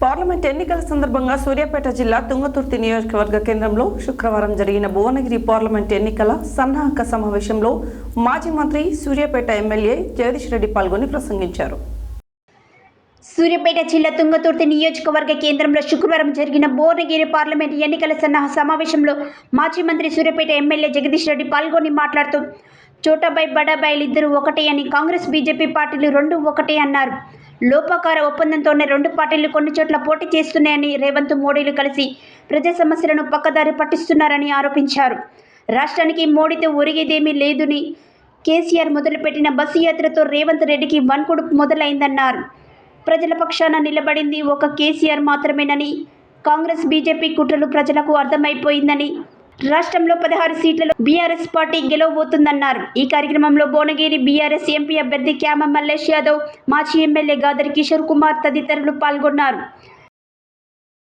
Parliament ఎన్నికల సందర్భంగా సూర్యాపేట జిల్లా తుంగతుర్తి నియోజకవర్గ కేంద్రంలో శుక్రవారం జరిగిన భువనగిరి పార్లమెంట్ ఎన్నికల సన్నాహక సమావేశంలో మాజీ మంత్రి సూర్యాపేట ఎమ్మెల్యే జగదీష్ రెడ్డి పాల్గొని ప్రసంగించారు. సూర్యాపేట జిల్లా తుంగతుర్తి నియోజకవర్గ కేంద్రంలో శుక్రవారం జరిగిన భువనగిరి పార్లమెంట్ ఎన్నికల సన్నాహక సమావేశంలో మాజీ మంత్రి సూర్యాపేట ఎమ్మెల్యే జగదీష్ రెడ్డి పాల్గొని మాట్లాడుతూ చోటాబాయ్ బడాబాయ్లు ఇద్దరు ఒకటే అని, కాంగ్రెస్ బీజేపీ పార్టీలు రెండు ఒకటే అన్నారు. లోపాకార ఒప్పందంతోనే రెండు పార్టీలు కొన్ని చోట్ల పోటీ చేస్తున్నాయని, రేవంత్ మోడీలు కలిసి ప్రజా సమస్యలను పక్కదారి పట్టిస్తున్నారని ఆరోపించారు. రాష్ట్రానికి మోడీతో ఒరిగేదేమీ లేదని, కేసీఆర్ మొదలుపెట్టిన బస్సు యాత్రతో రేవంత్ రెడ్డికి వణుకుడు మొదలైందన్నారు. ప్రజల పక్షాన నిలబడింది ఒక కేసీఆర్ మాత్రమేనని, కాంగ్రెస్ బీజేపీ కుట్రలు ప్రజలకు అర్థమైపోయిందని, రాష్ట్రంలో 16 సీట్లలో బీఆర్ఎస్ పార్టీ గెలవబోతుందన్నారు. ఈ కార్యక్రమంలో భువనగిరి బీఆర్ఎస్ ఎంపీ అభ్యర్థి క్యామ మల్లేష్ యాదవ్, మాజీ ఎమ్మెల్యే గాదరి కిషోర్ కుమార్ తదితరులు పాల్గొన్నారు.